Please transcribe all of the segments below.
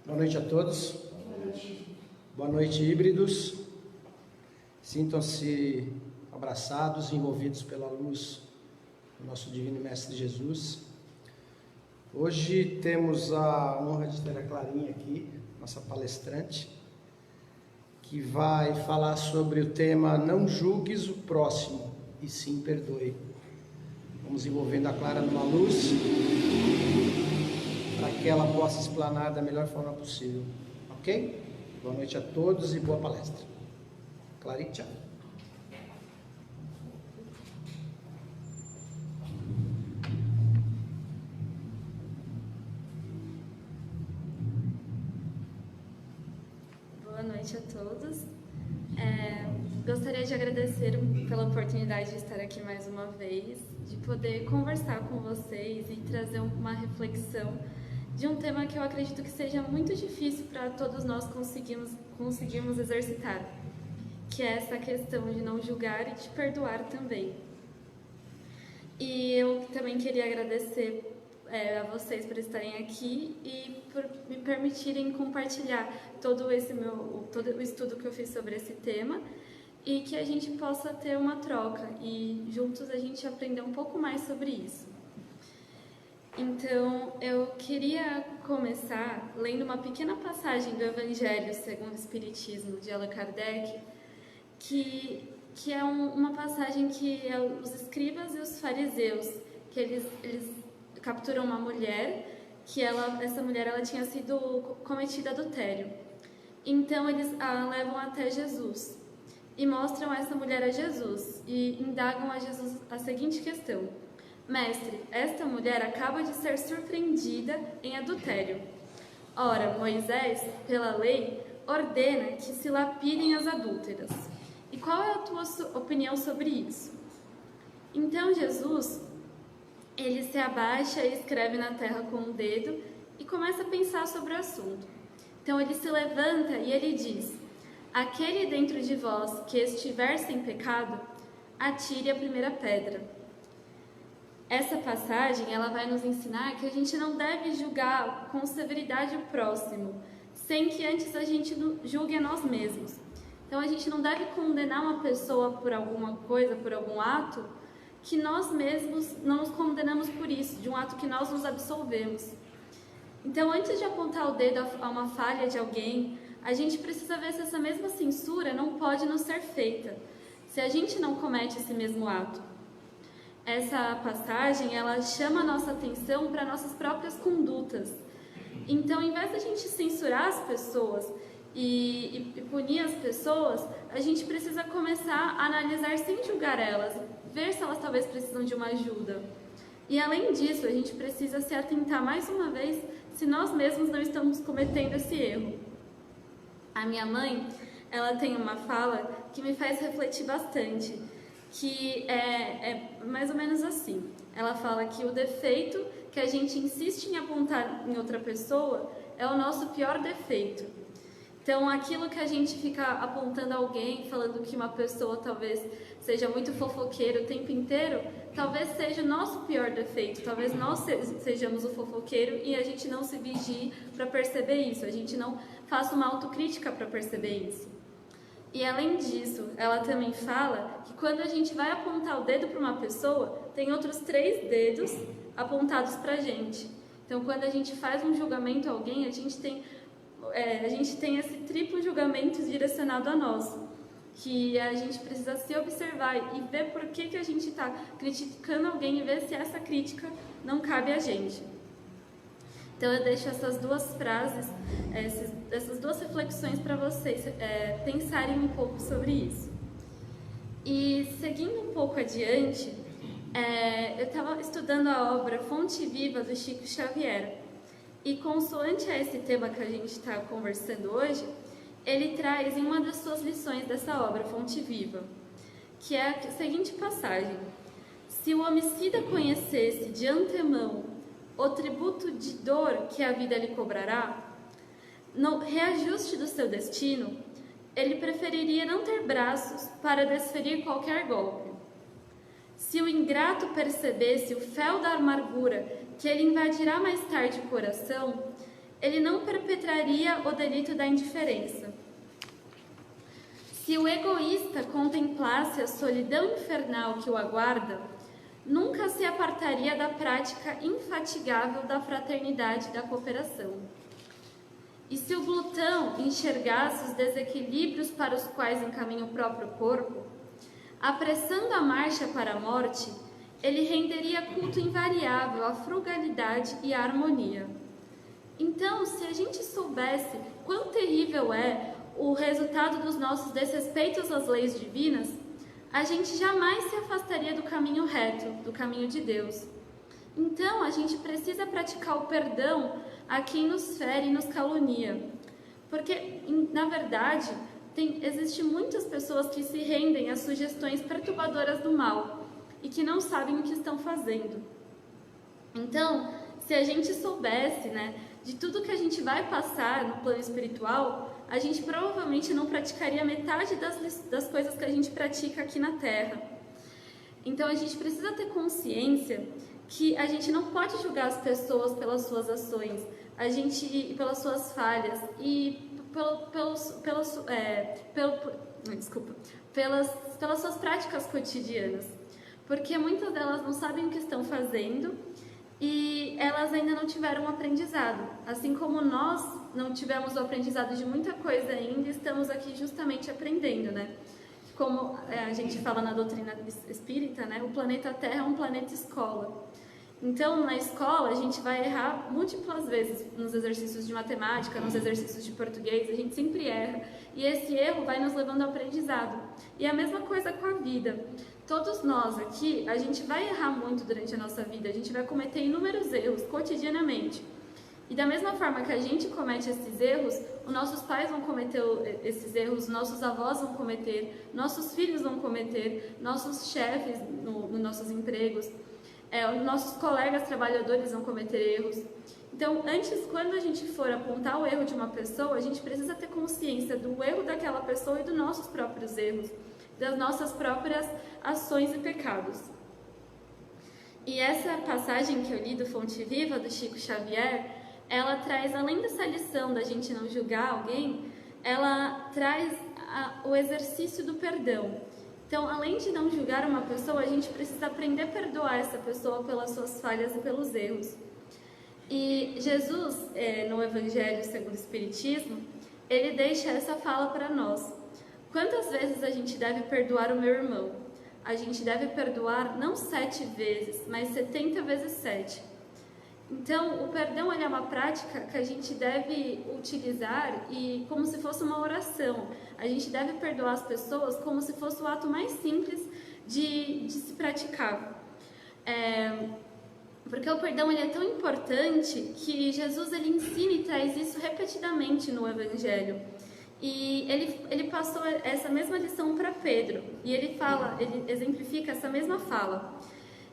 Boa noite a todos. Boa noite, híbridos. Sintam-se abraçados, envolvidos pela luz do nosso Divino Mestre Jesus. Hoje temos a honra de ter a Clarinha aqui, nossa palestrante, que vai falar sobre o tema Não julgues o próximo, e sim perdoe. Vamos envolvendo a Clara numa luz para que ela possa explanar da melhor forma possível. Ok? Boa noite a todos e boa palestra. Clarinha. Boa noite a todos. Gostaria de agradecer pela oportunidade de estar aqui mais uma vez, de poder conversar com vocês e trazer uma reflexão de um tema que eu acredito que seja muito difícil para todos nós conseguirmos exercitar, que é essa questão de não julgar e de perdoar também. E eu também queria agradecer a vocês por estarem aqui e por me permitirem compartilhar todo o estudo que eu fiz sobre esse tema e que a gente possa ter uma troca e juntos a gente aprender um pouco mais sobre isso. Então, eu queria começar lendo uma pequena passagem do Evangelho segundo o Espiritismo de Allan Kardec, que é uma passagem que é os escribas e os fariseus, que eles capturam uma mulher, que essa mulher tinha sido cometida adultério. Então eles a levam até Jesus e mostram essa mulher a Jesus e indagam a Jesus a seguinte questão: Mestre, esta mulher acaba de ser surpreendida em adultério. Ora, Moisés, pela lei, ordena que se lapidem as adúlteras. E qual é a tua opinião sobre isso? Então Jesus, ele se abaixa e escreve na terra com o dedo e começa a pensar sobre o assunto. Então ele se levanta e ele diz: aquele dentro de vós que estiver sem pecado, atire a primeira pedra. Essa passagem, ela vai nos ensinar que a gente não deve julgar com severidade o próximo, sem que antes a gente julgue a nós mesmos. Então a gente não deve condenar uma pessoa por alguma coisa, por algum ato, que nós mesmos não nos condenamos por isso, de um ato que nós nos absolvemos. Então, antes de apontar o dedo a uma falha de alguém, a gente precisa ver se essa mesma censura não pode nos ser feita, se a gente não comete esse mesmo ato. Essa passagem, ela chama a nossa atenção para nossas próprias condutas. Então, em vez de a gente censurar as pessoas e punir as pessoas, a gente precisa começar a analisar sem julgar elas, ver se elas talvez precisam de uma ajuda. E além disso, a gente precisa se atentar mais uma vez se nós mesmos não estamos cometendo esse erro. A minha mãe, ela tem uma fala que me faz refletir bastante, que é mais ou menos assim. Ela fala que o defeito que a gente insiste em apontar em outra pessoa é o nosso pior defeito. Então, aquilo que a gente fica apontando a alguém, falando que uma pessoa talvez seja muito fofoqueira o tempo inteiro, talvez seja o nosso pior defeito, talvez nós sejamos o fofoqueiro e a gente não se vigie para perceber isso, a gente não faça uma autocrítica para perceber isso. E além disso, ela também fala que quando a gente vai apontar o dedo para uma pessoa, tem outros 3 dedos apontados para a gente. Então, quando a gente faz um julgamento a alguém, a gente tem esse triplo julgamento direcionado a nós, que a gente precisa se observar e ver por que a gente está criticando alguém e ver se essa crítica não cabe a gente. Então eu deixo essas 2 frases, essas 2 reflexões para vocês pensarem um pouco sobre isso. E seguindo um pouco adiante, eu estava estudando a obra Fonte Viva do Chico Xavier. E consoante a esse tema que a gente está conversando hoje, ele traz em uma das suas lições dessa obra, Fonte Viva, que é a seguinte passagem: se o homicida conhecesse de antemão o tributo de dor que a vida lhe cobrará, no reajuste do seu destino, ele preferiria não ter braços para desferir qualquer golpe. Se o ingrato percebesse o fel da amargura que ele invadirá mais tarde o coração, ele não perpetraria o delito da indiferença. Se o egoísta contemplasse a solidão infernal que o aguarda, nunca se apartaria da prática infatigável da fraternidade e da cooperação. E se o glutão enxergasse os desequilíbrios para os quais encaminha o próprio corpo, apressando a marcha para a morte, ele renderia culto invariável à frugalidade e à harmonia. Então, se a gente soubesse quão terrível é o resultado dos nossos desrespeitos às leis divinas, a gente jamais se afastaria do caminho reto, do caminho de Deus. Então, a gente precisa praticar o perdão a quem nos fere e nos calunia. Porque, na verdade, existem muitas pessoas que se rendem às sugestões perturbadoras do mal e que não sabem o que estão fazendo. Então, se a gente soubesse, de tudo que a gente vai passar no plano espiritual, a gente provavelmente não praticaria metade das coisas que a gente pratica aqui na Terra. Então, a gente precisa ter consciência que a gente não pode julgar as pessoas pelas suas ações, pelas suas falhas e pelas suas práticas cotidianas, porque muitas delas não sabem o que estão fazendo e elas ainda não tiveram um aprendizado. Assim como nós não tivemos o aprendizado de muita coisa ainda, estamos aqui justamente aprendendo, Como a gente fala na doutrina espírita, o planeta Terra é um planeta escola. Então, na escola, a gente vai errar múltiplas vezes nos exercícios de matemática, nos exercícios de português, a gente sempre erra. E esse erro vai nos levando ao aprendizado. E a mesma coisa com a vida. Todos nós aqui, a gente vai errar muito durante a nossa vida, a gente vai cometer inúmeros erros cotidianamente. E da mesma forma que a gente comete esses erros, os nossos pais vão cometer esses erros, nossos avós vão cometer, nossos filhos vão cometer, nossos chefes nos nossos empregos, os nossos colegas trabalhadores vão cometer erros. Então, quando a gente for apontar o erro de uma pessoa, a gente precisa ter consciência do erro daquela pessoa e dos nossos próprios erros, das nossas próprias ações e pecados. E essa passagem que eu li do Fonte Viva, do Chico Xavier, ela traz, além dessa lição da gente não julgar alguém, ela traz o exercício do perdão. Então, além de não julgar uma pessoa, a gente precisa aprender a perdoar essa pessoa pelas suas falhas e pelos erros. E Jesus, no Evangelho segundo o Espiritismo, ele deixa essa fala para nós. Quantas vezes a gente deve perdoar o meu irmão? A gente deve perdoar não 7 vezes, mas 70 vezes 7. Então, o perdão é uma prática que a gente deve utilizar e como se fosse uma oração. A gente deve perdoar as pessoas como se fosse o ato mais simples de se praticar. Porque o perdão é tão importante que Jesus ele ensina e traz isso repetidamente no Evangelho. E ele passou essa mesma lição para Pedro. E ele exemplifica essa mesma fala.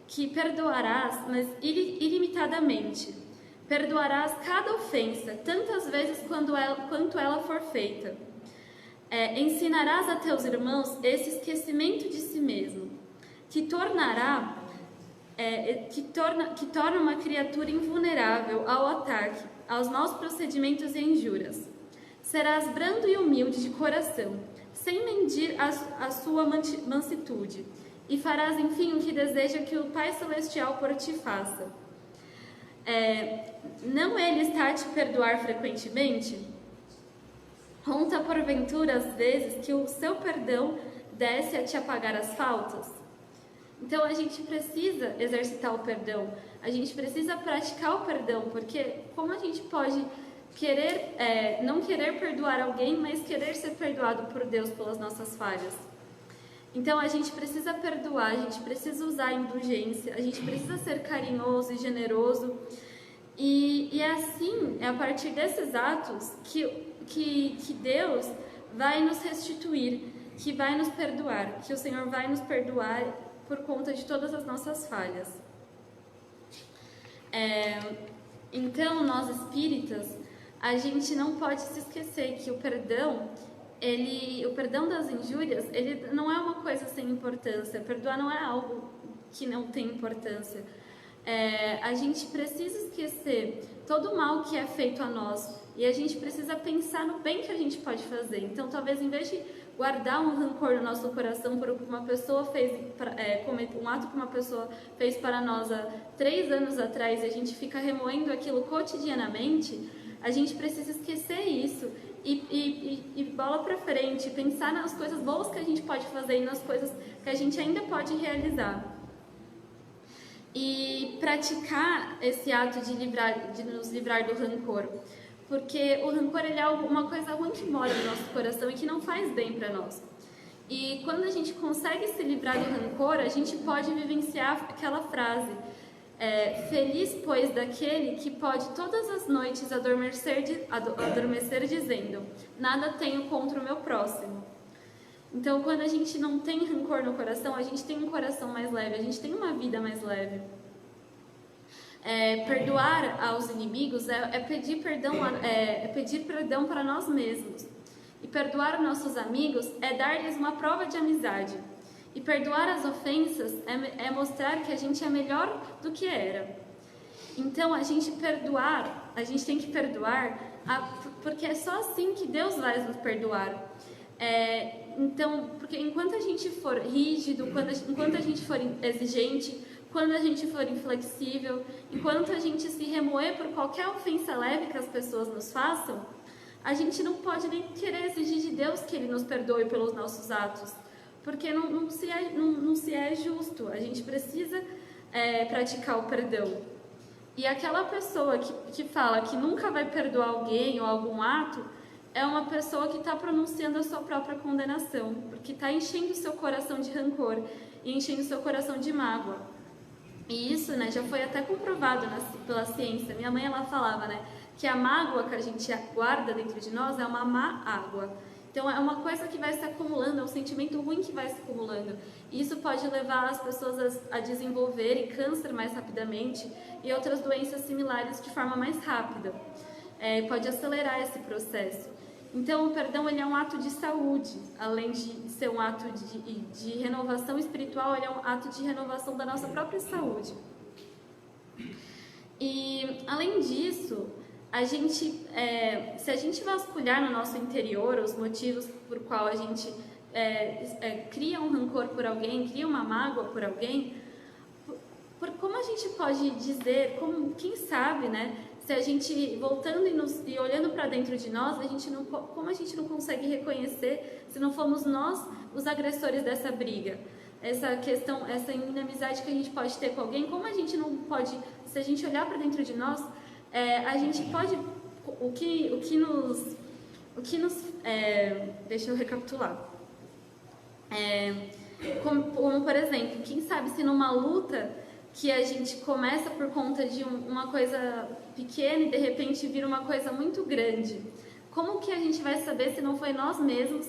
Que perdoarás, mas ilimitadamente. Perdoarás cada ofensa, tantas vezes quanto ela for feita. Ensinarás a teus irmãos esse esquecimento de si mesmo, que torna uma criatura invulnerável ao ataque, aos maus procedimentos e injúrias. Serás brando e humilde de coração, sem medir a sua mansitude. E farás, enfim, o que deseja que o Pai Celestial por ti faça. Não Ele está a te perdoar frequentemente? Conta porventura às vezes que o seu perdão desce a te apagar as faltas? Então a gente precisa exercitar o perdão, a gente precisa praticar o perdão, porque como a gente pode não querer perdoar alguém, mas querer ser perdoado por Deus pelas nossas falhas? Então, a gente precisa perdoar, a gente precisa usar a indulgência, a gente precisa ser carinhoso e generoso. E é assim, é a partir desses atos que Deus vai nos restituir, que vai nos perdoar, que o Senhor vai nos perdoar por conta de todas as nossas falhas. Então, nós espíritas, a gente não pode se esquecer que o perdão das injúrias, ele não é uma coisa sem importância. Perdoar não é algo que não tem importância. a gente precisa esquecer todo o mal que é feito a nós e a gente precisa pensar no bem que a gente pode fazer. Então, talvez em vez de guardar um rancor no nosso coração por uma pessoa um ato que uma pessoa fez para nós há 3 anos atrás e a gente fica remoendo aquilo cotidianamente, a gente precisa esquecer isso e bola para frente, pensar nas coisas boas que a gente pode fazer e nas coisas que a gente ainda pode realizar. E praticar esse ato de nos livrar do rancor. Porque o rancor ele é uma coisa ruim que mora no nosso coração e que não faz bem para nós. E quando a gente consegue se livrar do rancor, a gente pode vivenciar aquela frase: feliz, pois, daquele que pode todas as noites adormecer dizendo: nada tenho contra o meu próximo. Então, quando a gente não tem rancor no coração, a gente tem um coração mais leve, a gente tem uma vida mais leve. Perdoar aos inimigos é pedir perdão para nós mesmos. E perdoar nossos amigos é dar-lhes uma prova de amizade. E perdoar as ofensas é mostrar que a gente é melhor do que era. Então, a gente tem que perdoar, porque é só assim que Deus vai nos perdoar. Então, porque enquanto a gente for rígido, enquanto a gente for exigente, quando a gente for inflexível, enquanto a gente se remoer por qualquer ofensa leve que as pessoas nos façam, a gente não pode nem querer exigir de Deus que Ele nos perdoe pelos nossos atos, porque não se é justo. A gente precisa praticar o perdão. E aquela pessoa que fala que nunca vai perdoar alguém ou algum ato, é uma pessoa que está pronunciando a sua própria condenação, porque está enchendo o seu coração de rancor e enchendo o seu coração de mágoa. E isso, já foi até comprovado pela ciência. Minha mãe, ela falava, que a mágoa que a gente guarda dentro de nós é uma má água. Então, é uma coisa que vai se acumulando, é um sentimento ruim que vai se acumulando. E isso pode levar as pessoas a desenvolverem câncer mais rapidamente e outras doenças similares de forma mais rápida. Pode acelerar esse processo. Então, o perdão ele é um ato de saúde, além de ser um ato de renovação espiritual, ele é um ato de renovação da nossa própria saúde. E, além disso, se a gente vasculhar no nosso interior os motivos por qual a gente cria um rancor por alguém, cria uma mágoa por alguém, como a gente pode dizer, quem sabe, se a gente voltando e olhando para dentro de nós, como a gente não consegue reconhecer se não fomos nós os agressores dessa briga? Essa questão, essa inimizade que a gente pode ter com alguém, como a gente não pode, se a gente olhar para dentro de nós, a gente pode, deixa eu recapitular. Como, por exemplo, quem sabe se numa luta que a gente começa por conta de uma coisa pequena e de repente vira uma coisa muito grande. Como que a gente vai saber se não foi nós mesmos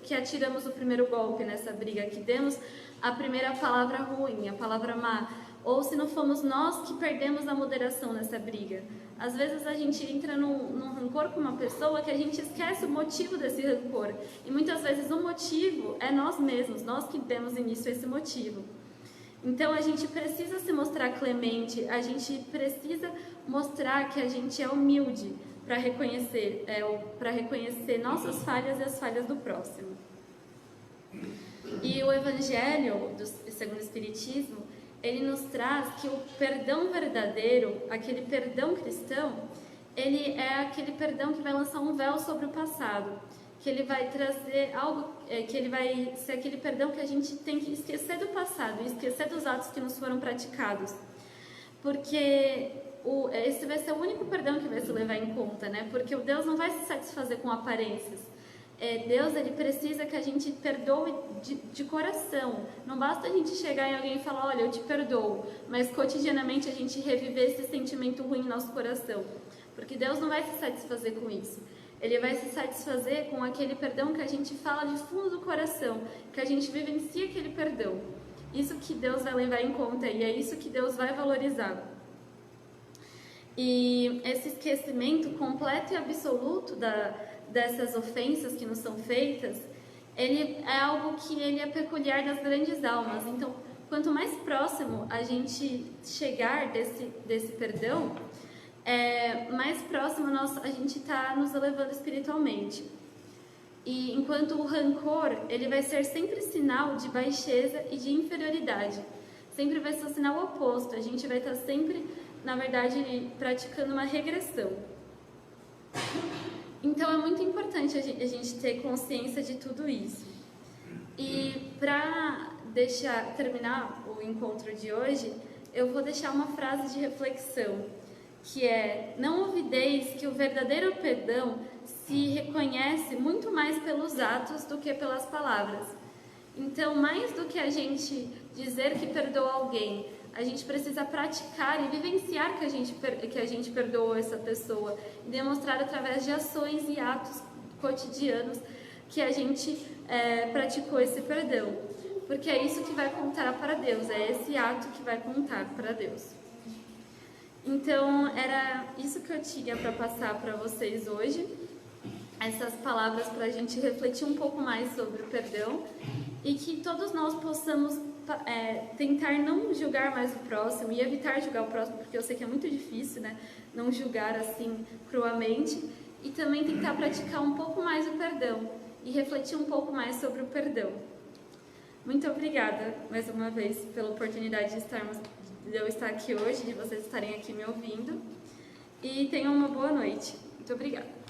que atiramos o primeiro golpe nessa briga, que demos a primeira palavra ruim, a palavra má, ou se não fomos nós que perdemos a moderação nessa briga? Às vezes a gente entra num rancor com uma pessoa que a gente esquece o motivo desse rancor, e muitas vezes o motivo é nós mesmos, nós que demos início a esse motivo. Então, a gente precisa se mostrar clemente, a gente precisa mostrar que a gente é humilde para reconhecer nossas falhas e as falhas do próximo. E o Evangelho, segundo o Espiritismo, ele nos traz que o perdão verdadeiro, aquele perdão cristão, ele é aquele perdão que vai lançar um véu sobre o passado, que ele vai trazer algo, que ele vai ser aquele perdão que a gente tem que esquecer do passado, esquecer dos atos que nos foram praticados, porque esse vai ser o único perdão que vai se levar em conta, porque o Deus não vai se satisfazer com aparências. Deus, ele precisa que a gente perdoe de coração. Não basta a gente chegar em alguém e falar, olha, eu te perdoo, mas cotidianamente a gente reviver esse sentimento ruim no nosso coração, porque Deus não vai se satisfazer com isso. Ele vai se satisfazer com aquele perdão que a gente fala de fundo do coração, que a gente vivencia aquele perdão. Isso que Deus vai levar em conta e é isso que Deus vai valorizar. E esse esquecimento completo e absoluto dessas ofensas que nos são feitas, ele é algo que ele é peculiar das grandes almas. Então, quanto mais próximo a gente chegar desse perdão, mais próximo a gente está nos elevando espiritualmente. E enquanto o rancor, ele vai ser sempre sinal de baixeza e de inferioridade. Sempre vai ser o sinal oposto. A gente vai estar sempre, na verdade, praticando uma regressão. Então é muito importante a gente ter consciência de tudo isso. E para terminar o encontro de hoje, eu vou deixar uma frase de reflexão, que é: não olvideis que o verdadeiro perdão se reconhece muito mais pelos atos do que pelas palavras. Então, mais do que a gente dizer que perdoa alguém, a gente precisa praticar e vivenciar que a gente perdoou essa pessoa e demonstrar através de ações e atos cotidianos que a gente praticou esse perdão. Porque é isso que vai contar para Deus, é esse ato que vai contar para Deus. Então, era isso que eu tinha para passar para vocês hoje. Essas palavras para a gente refletir um pouco mais sobre o perdão e que todos nós possamos tentar não julgar mais o próximo e evitar julgar o próximo, porque eu sei que é muito difícil, né? Não julgar assim cruamente, e também tentar praticar um pouco mais o perdão e refletir um pouco mais sobre o perdão. Muito obrigada mais uma vez pela oportunidade de eu estar aqui hoje, de vocês estarem aqui me ouvindo, e tenham uma boa noite. Muito obrigada.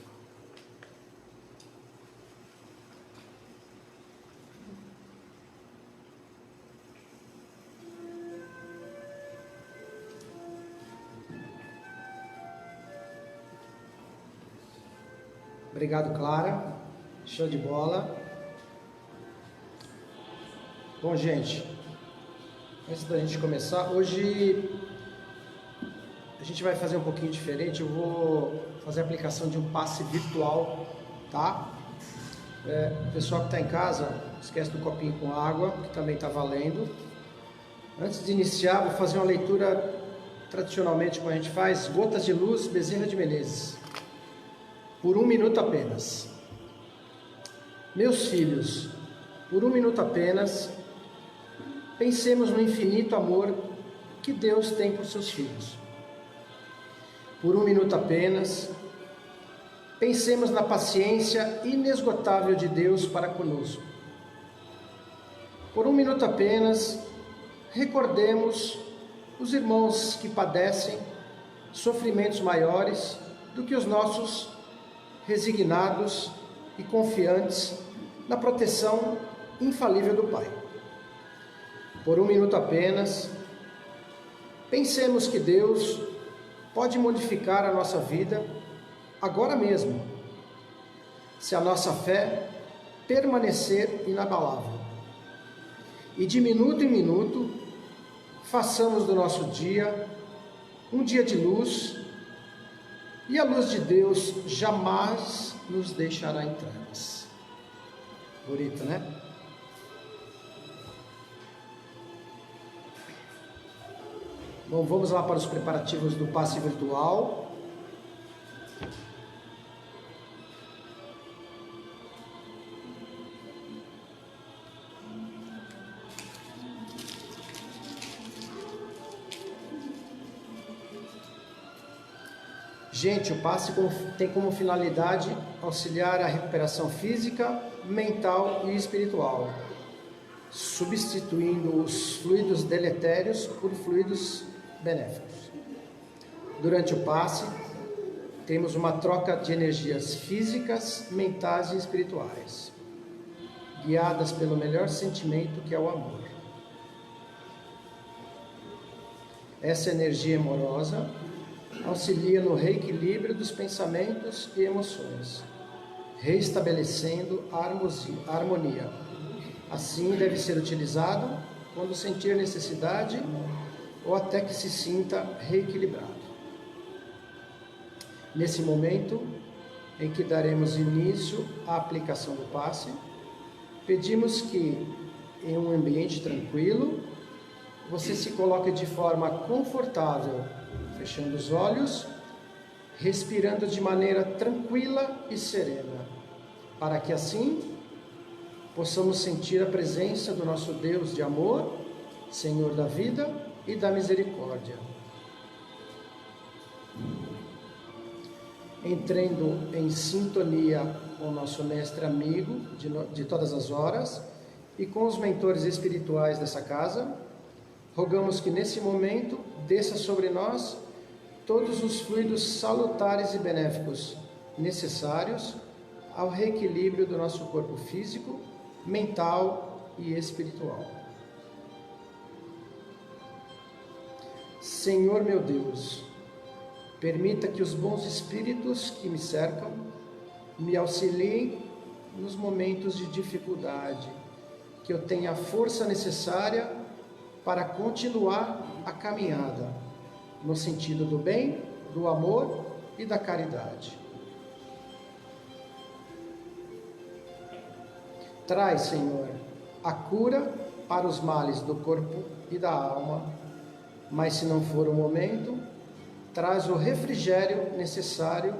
Obrigado, Clara. Show de bola. Bom, gente, antes da gente começar, hoje a gente vai fazer um pouquinho diferente. Eu vou fazer a aplicação de um passe virtual, tá? O pessoal que está em casa, esquece do copinho com água, que também está valendo. Antes de iniciar, vou fazer uma leitura tradicionalmente, como a gente faz, Gotas de Luz, Bezerra de Menezes. Por 1 minuto apenas. Meus filhos, por 1 minuto apenas, pensemos no infinito amor que Deus tem por seus filhos. Por 1 minuto apenas, pensemos na paciência inesgotável de Deus para conosco. Por 1 minuto apenas, recordemos os irmãos que padecem sofrimentos maiores do que os nossos, resignados e confiantes na proteção infalível do Pai. Por 1 minuto apenas, pensemos que Deus pode modificar a nossa vida agora mesmo, se a nossa fé permanecer inabalável. E de minuto em minuto, façamos do nosso dia um dia de luz, e a luz de Deus jamais nos deixará em trevas. Bonito, né? Bom, vamos lá para os preparativos do passe virtual. Gente, o passe tem como finalidade auxiliar a recuperação física, mental e espiritual, substituindo os fluidos deletérios por fluidos benéficos. Durante o passe, temos uma troca de energias físicas, mentais e espirituais, guiadas pelo melhor sentimento, que é o amor. Essa energia amorosa auxilia no reequilíbrio dos pensamentos e emoções, reestabelecendo a harmonia. Assim, deve ser utilizado quando sentir necessidade ou até que se sinta reequilibrado. Nesse momento em que daremos início à aplicação do passe, pedimos que, em um ambiente tranquilo, você se coloque de forma confortável, fechando os olhos, respirando de maneira tranquila e serena, para que assim possamos sentir a presença do nosso Deus de amor Senhor da vida e da misericórdia. Entrando em sintonia com o nosso mestre amigo de todas as horas e com os mentores espirituais dessa casa, rogamos que nesse momento desça sobre nós todos os fluidos salutares e benéficos necessários ao reequilíbrio do nosso corpo físico, mental e espiritual. Senhor meu Deus, permita que os bons espíritos que me cercam me auxiliem nos momentos de dificuldade, que eu tenha a força necessária para continuar a caminhada, no sentido do bem, do amor e da caridade. Traz, Senhor, a cura para os males do corpo e da alma, mas se não for o momento, traz o refrigério necessário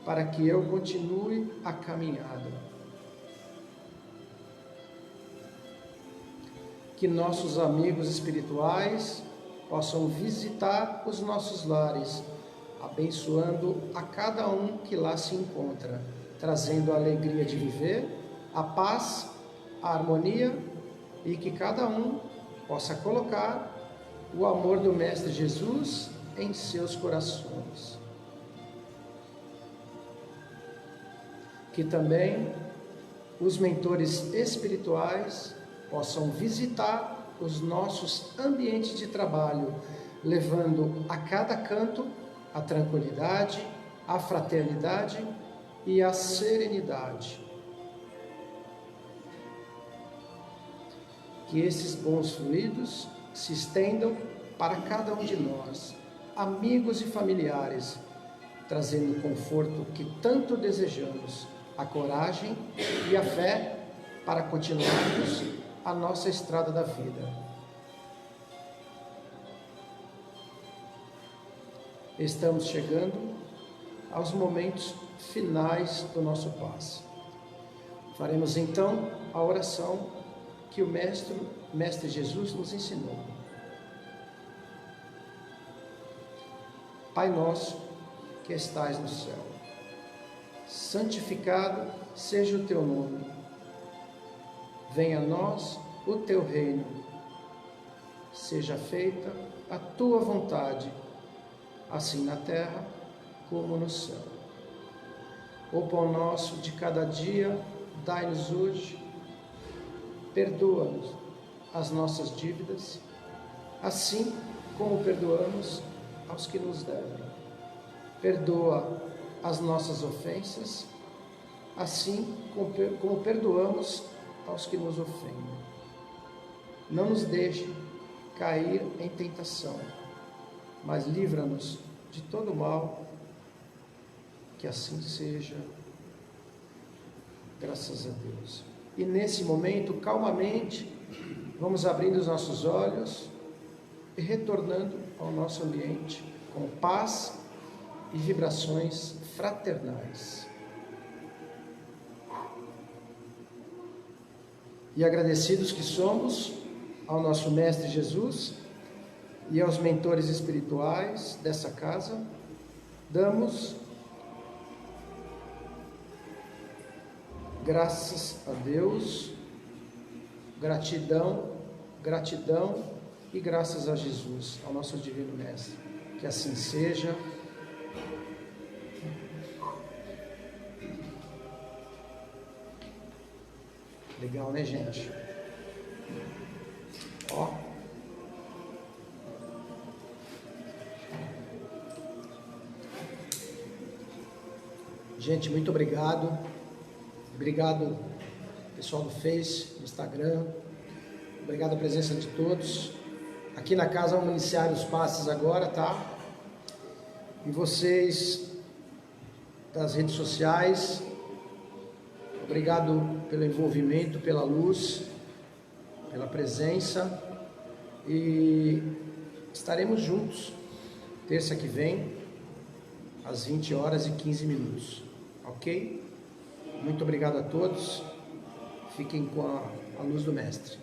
para que eu continue a caminhada. Que nossos amigos espirituais possam visitar os nossos lares, abençoando a cada um que lá se encontra, trazendo a alegria de viver, a paz, a harmonia, e que cada um possa colocar o amor do Mestre Jesus em seus corações. Que também os mentores espirituais possam visitar os nossos ambientes de trabalho, levando a cada canto a tranquilidade, a fraternidade e a serenidade. Que esses bons fluidos se estendam para cada um de nós, amigos e familiares, trazendo o conforto que tanto desejamos, a coragem e a fé para continuarmos a nossa estrada da vida. Estamos chegando aos momentos finais do nosso passe. Faremos então a oração que o Mestre Jesus nos ensinou. Pai nosso, que estais no céu, santificado seja o teu nome. Venha a nós o teu reino. Seja feita a tua vontade, assim na terra como no céu. O pão nosso de cada dia dai-nos hoje. Perdoa-nos as nossas dívidas, assim como perdoamos aos que nos devem. Perdoa as nossas ofensas, assim como perdoamos aos que nos ofendem. Não nos deixe cair em tentação, mas livra-nos de todo mal, que assim seja, graças a Deus. E nesse momento, calmamente, vamos abrindo os nossos olhos e retornando ao nosso ambiente com paz e vibrações fraternais. E agradecidos que somos ao nosso Mestre Jesus e aos mentores espirituais dessa casa, damos graças a Deus, gratidão e graças a Jesus, ao nosso Divino Mestre. Que assim seja. Legal, né, gente? Ó. Gente, muito obrigado. Obrigado, pessoal do Face, do Instagram. Obrigado a presença de todos. Aqui na casa vamos iniciar os passes agora, tá? E vocês das redes sociais, obrigado pelo envolvimento, pela luz, pela presença. E estaremos juntos terça que vem, às 20h15, ok? Muito obrigado a todos. Fiquem com a luz do Mestre.